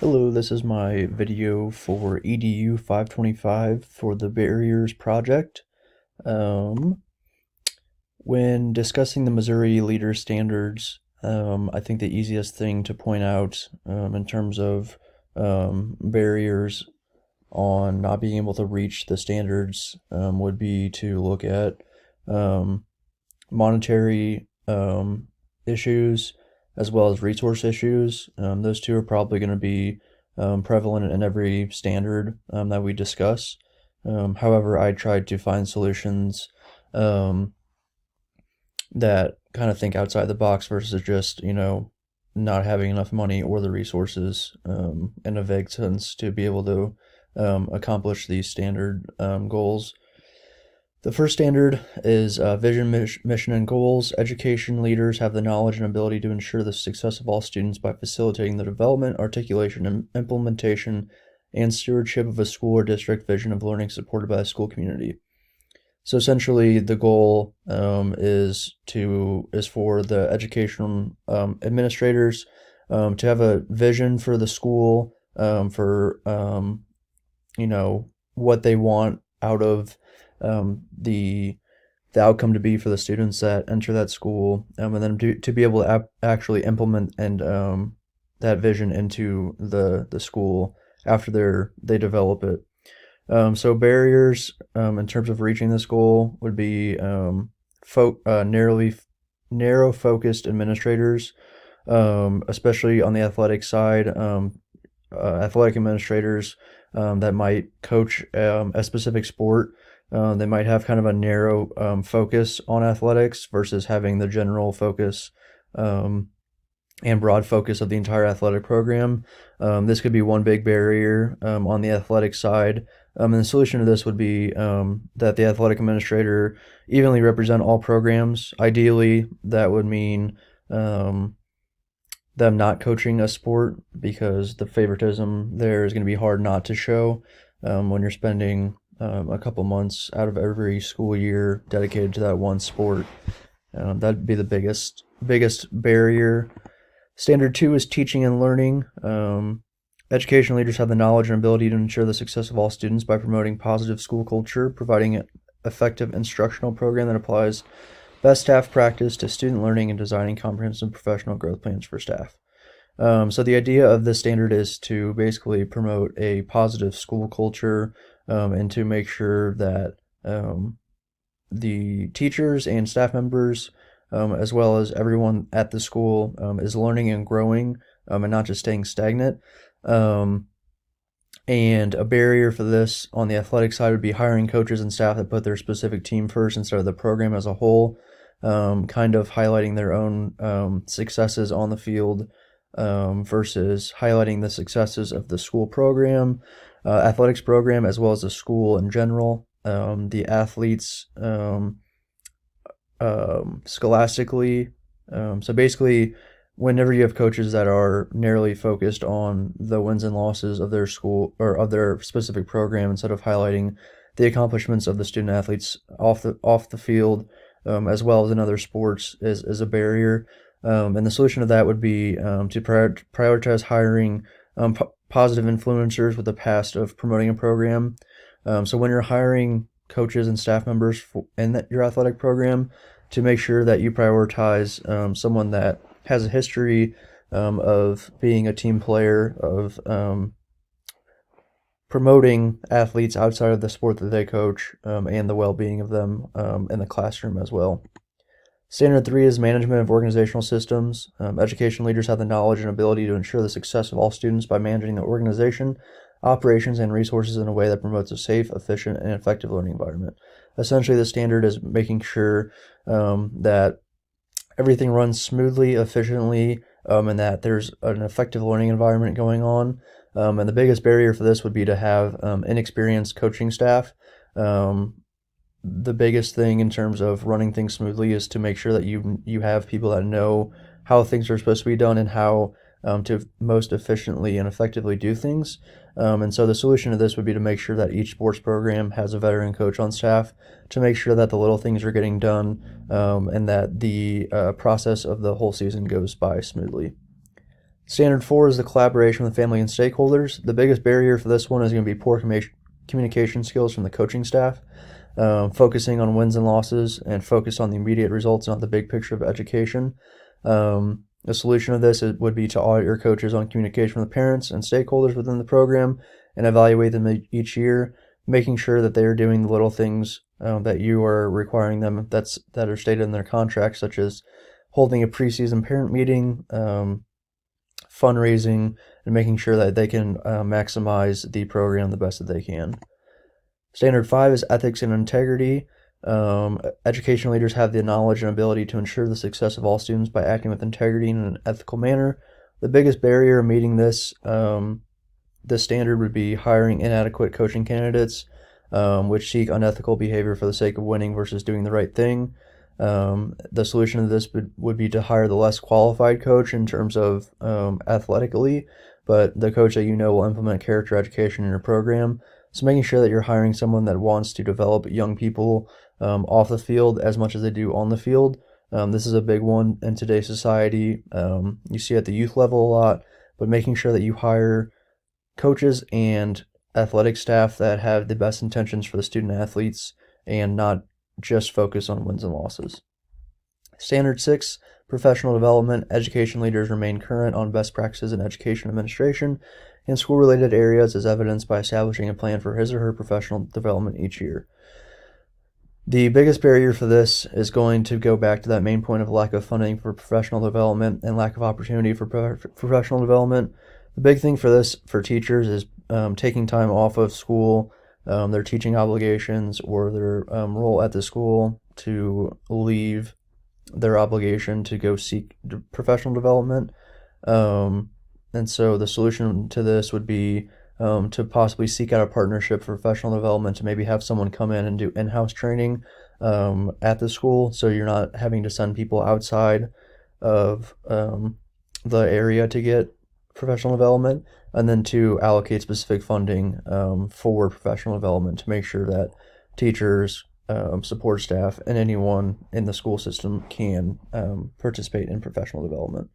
Hello, this is my video for EDU 525 for the Barriers Project. Um, when discussing the Missouri Leader Standards, I think the easiest thing to point out in terms of barriers on not being able to reach the standards would be to look at um, monetary issues as well as resource issues. Those two are probably going to be prevalent in every standard that we discuss. However, I tried to find solutions um, that kind of think outside the box versus just, not having enough money or the resources in a vague sense to be able to accomplish these standard goals. The first standard is vision, mission, and goals. Education leaders have the knowledge and ability to ensure the success of all students by facilitating the development, articulation, and implementation and stewardship of a school or district vision of learning supported by the school community. So essentially, the goal is for the educational administrators to have a vision for the school, for what they want out of the outcome to be for the students that enter that school, and then to be able to actually implement and that vision into the school after they develop it. So barriers in terms of reaching this goal would be narrow focused administrators, especially on the athletic side. Athletic administrators that might coach a specific sport. They might have kind of a narrow focus on athletics versus having the general focus and broad focus of the entire athletic program. This could be one big barrier on the athletic side. And the solution to this would be that the athletic administrator evenly represent all programs. Ideally, that would mean them not coaching a sport, because the favoritism there is going to be hard not to show when you're spending a couple months out of every school year dedicated to that one sport. That'd be the biggest barrier. Standard two is teaching and learning. Education leaders have the knowledge and ability to ensure the success of all students by promoting positive school culture, providing an effective instructional program that applies best staff practice to student learning, and designing comprehensive professional growth plans for staff. So the idea of this standard is to basically promote a positive school culture and to make sure that the teachers and staff members, as well as everyone at the school, is learning and growing and not just staying stagnant. And a barrier for this on the athletic side would be hiring coaches and staff that put their specific team first instead of the program as a whole, kind of highlighting their own successes on the field versus highlighting the successes of the school program, athletics program, as well as the school in general. The athletes scholastically. So basically, whenever you have coaches that are narrowly focused on the wins and losses of their school or of their specific program instead of highlighting the accomplishments of the student athletes off the field, as well as in other sports, is a barrier. And the solution to that would be to prioritize hiring positive influencers with a past of promoting a program. So when you're hiring coaches and staff members in your athletic program, to make sure that you prioritize someone that has a history of being a team player, of promoting athletes outside of the sport that they coach, and the well-being of them in the classroom as well. Standard three is management of organizational systems. Education leaders have the knowledge and ability to ensure the success of all students by managing the organization, operations, and resources in a way that promotes a safe, efficient, and effective learning environment. Essentially, the standard is making sure that everything runs smoothly, efficiently, and that there's an effective learning environment going on. And the biggest barrier for this would be to have inexperienced coaching staff. The biggest thing in terms of running things smoothly is to make sure that you have people that know how things are supposed to be done and how to most efficiently and effectively do things. And so the solution to this would be to make sure that each sports program has a veteran coach on staff to make sure that the little things are getting done and that the process of the whole season goes by smoothly. Standard 4 is the collaboration with family and stakeholders. The biggest barrier for this one is going to be poor communication skills from the coaching staff, focusing on wins and losses and focus on the immediate results, not the big picture of education. The solution of this would be to audit your coaches on communication with parents and stakeholders within the program and evaluate them each year, making sure that they are doing the little things that you are requiring them that are stated in their contract, such as holding a preseason parent meeting, fundraising, and making sure that they can maximize the program the best that they can. Standard 5 is ethics and integrity. Education leaders have the knowledge and ability to ensure the success of all students by acting with integrity in an ethical manner. The biggest barrier in meeting this standard would be hiring inadequate coaching candidates, which seek unethical behavior for the sake of winning versus doing the right thing. The solution to this would be to hire the less qualified coach in terms of athletically, but the coach that you know will implement character education in your program. So making sure that you're hiring someone that wants to develop young people off the field as much as they do on the field. This is a big one in today's society. You see at the youth level a lot, but making sure that you hire coaches and athletic staff that have the best intentions for the student athletes and not just focus on wins and losses. Standard 6, professional development. Education leaders remain current on best practices in education administration in school-related areas as evidenced by establishing a plan for his or her professional development each year. The biggest barrier for this is going to go back to that main point of lack of funding for professional development and lack of opportunity for professional development. The big thing for this for teachers is taking time off of school, their teaching obligations, or their role at the school to leave their obligation to go seek professional development. And so the solution to this would be to possibly seek out a partnership for professional development, to maybe have someone come in and do in-house training at the school, so you're not having to send people outside of the area to get professional development, and then to allocate specific funding for professional development to make sure that teachers, support staff, and anyone in the school system can participate in professional development.